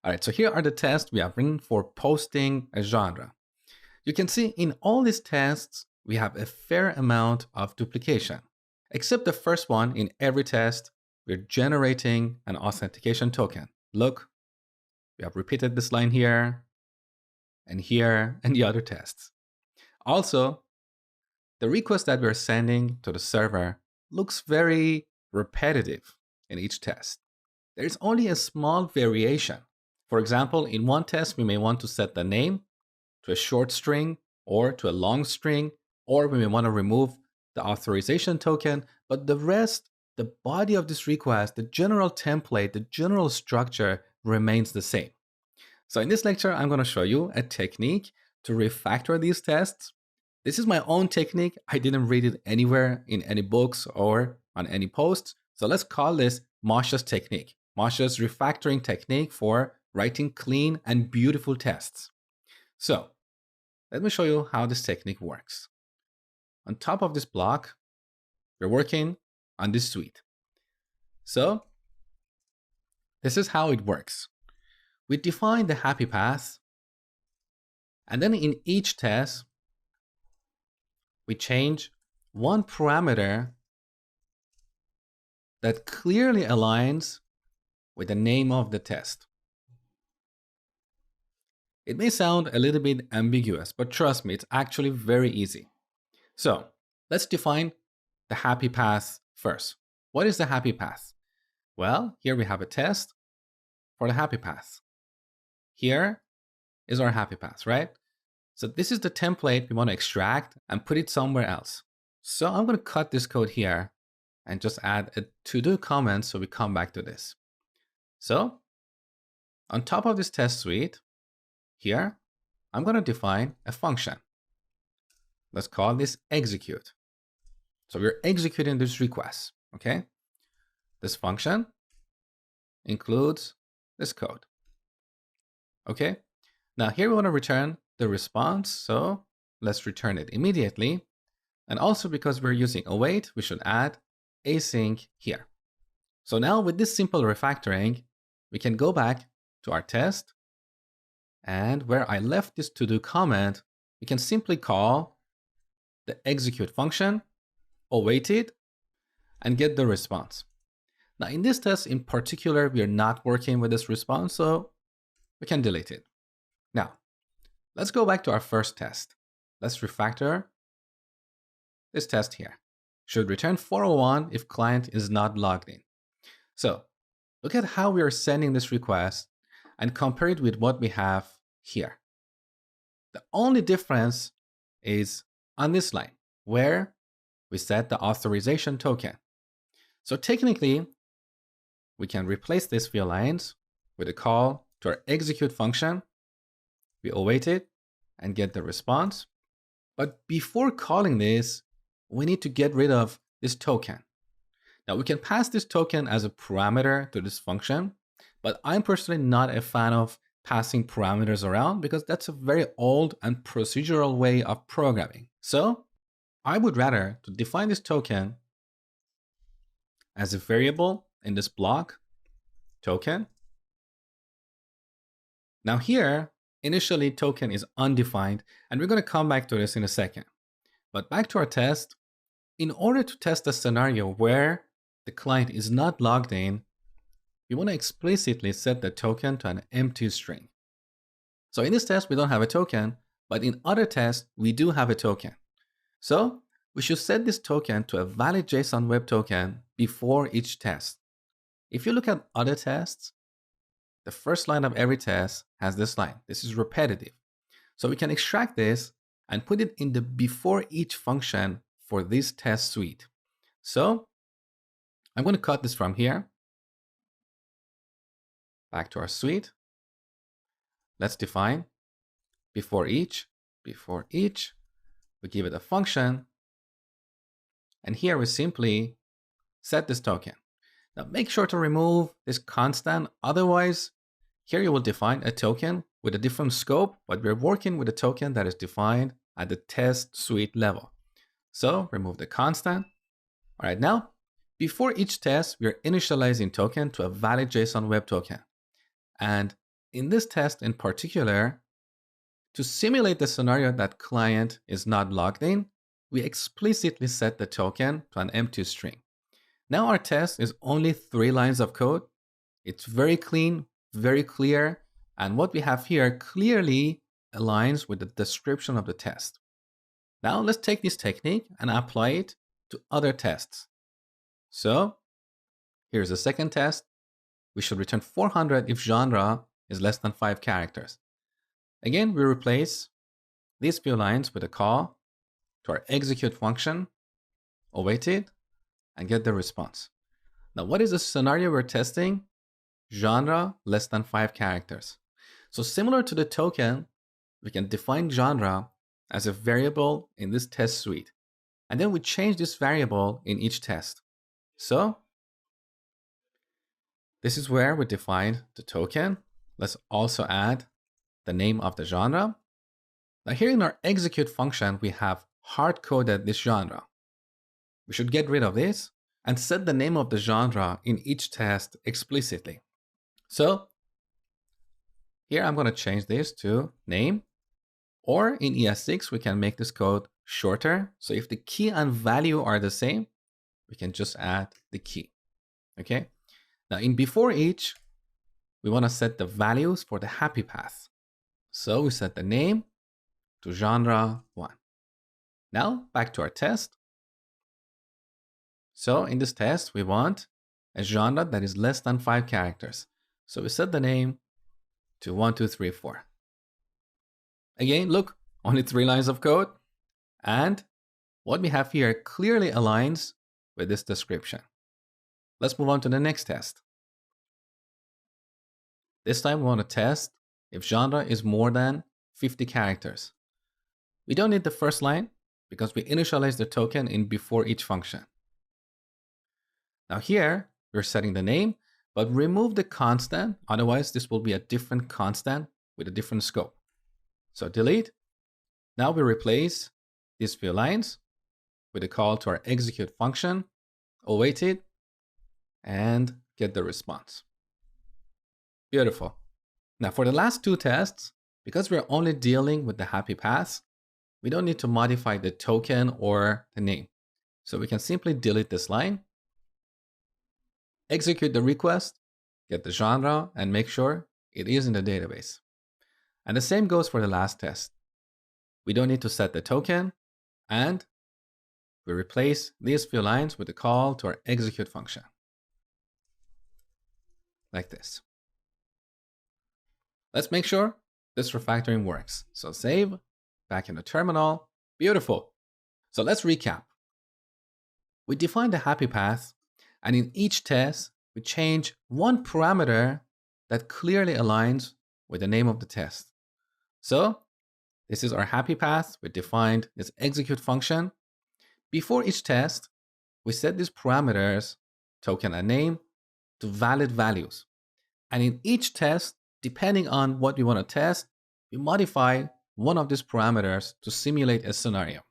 All right, so here are the tests we have written for posting a genre. You can see in all these tests, we have a fair amount of duplication. Except the first one, in every test, we're generating an authentication token. Look, we have repeated this line here, and the other tests. Also, the request that we're sending to the server looks very repetitive in each test. There's only a small variation. For example, in one test, we may want to set the name to a short string or to a long string, or we may want to remove the authorization token, but the rest, the body of this request, the general template, the general structure remains the same. So in this lecture, I'm going to show you a technique to refactor these tests. This is my own technique. I didn't read it anywhere in any books or on any posts. So let's call this Mosh's technique. Mosh's refactoring technique for writing clean and beautiful tests. So let me show you how this technique works. On top of this block, we're working on this suite. So this is how it works. We define the happy path, and then in each test, we change one parameter that clearly aligns with the name of the test. It may sound a little bit ambiguous, but trust me, it's actually very easy. So let's define the happy path first. What is the happy path? Well, here we have a test for the happy path. Here is our happy path, right? So this is the template we want to extract and put it somewhere else. So I'm going to cut this code here and just add a to-do comment so we come back to this. So on top of this test suite, here, I'm going to define a function. Let's call this execute. So we're executing this request, okay? This function includes this code. Okay, now here we want to return the response, so let's return it immediately. And also because we're using await, we should add async here. So now with this simple refactoring, we can go back to our test, and where I left this to-do comment, we can simply call the execute function, await it, and get the response. Now in this test in particular, we are not working with this response, so we can delete it. Now, let's go back to our first test. Let's refactor this test here. Should return 401 if client is not logged in. So look at how we are sending this request and compare it with what we have here. The only difference is on this line where we set the authorization token. So technically, we can replace these few lines with a call to our execute function. We await it and get the response. But before calling this, we need to get rid of this token. Now we can pass this token as a parameter to this function, but I'm personally not a fan of passing parameters around because that's a very old and procedural way of programming. So I would rather to define this token as a variable in this block, token. Now here, initially token is undefined, and we're going to come back to this in a second. But back to our test, in order to test a scenario where the client is not logged in, we want to explicitly set the token to an empty string. So in this test, we don't have a token, but in other tests, we do have a token. So we should set this token to a valid JSON web token before each test. If you look at other tests, the first line of every test has this line. This is repetitive. So we can extract this and put it in the before each function for this test suite. So I'm going to cut this from here. Back to our suite. Let's define before each. We give it a function. And here we simply set this token. Now make sure to remove this constant. Otherwise, here you will define a token with a different scope, but we're working with a token that is defined at the test suite level. So remove the constant. All right, now, before each test, we're initializing token to a valid JSON web token. And in this test in particular, to simulate the scenario that client is not logged in, we explicitly set the token to an empty string. Now our test is only 3 lines of code. It's very clean, very clear, and what we have here clearly aligns with the description of the test. Now let's take this technique and apply it to other tests. So here's the second test. We should return 400 if genre is less than 5 characters. Again, we replace these few lines with a call to our execute function, await it, and get the response. Now, what is the scenario we're testing? Genre less than 5 characters. So similar to the token, we can define genre as a variable in this test suite. And then we change this variable in each test. So this is where we define the token. Let's also add the name of the genre. Now here in our execute function, we have hard-coded this genre. We should get rid of this and set the name of the genre in each test explicitly. So here I'm going to change this to name, or in ES6, we can make this code shorter. So if the key and value are the same, we can just add the key. Okay. Now in before each, we want to set the values for the happy path. So we set the name to genre 1. Now back to our test. So in this test, we want a genre that is less than 5 characters. So we set the name to 1, 2, 3, 4. Again, look, only 3 lines of code. And what we have here clearly aligns with this description. Let's move on to the next test. This time we want to test if genre is more than 50 characters. We don't need the first line because we initialize the token in before each function. Now here, we're setting the name, but remove the constant. Otherwise, this will be a different constant with a different scope. So delete. Now we replace these few lines with a call to our execute function, await it, and get the response. Beautiful. Now for the last 2 tests, because we're only dealing with the happy path, we don't need to modify the token or the name. So we can simply delete this line, execute the request, get the genre, and make sure it is in the database. And the same goes for the last test. We don't need to set the token, and we replace these few lines with a call to our execute function. Like this. Let's make sure this refactoring works. So save, back in the terminal. Beautiful. So let's recap. We define the happy path, and in each test, we change one parameter that clearly aligns with the name of the test. So this is our happy path. We defined this execute function. Before each test, we set these parameters, token and name, to valid values. And in each test, depending on what we want to test, we modify one of these parameters to simulate a scenario.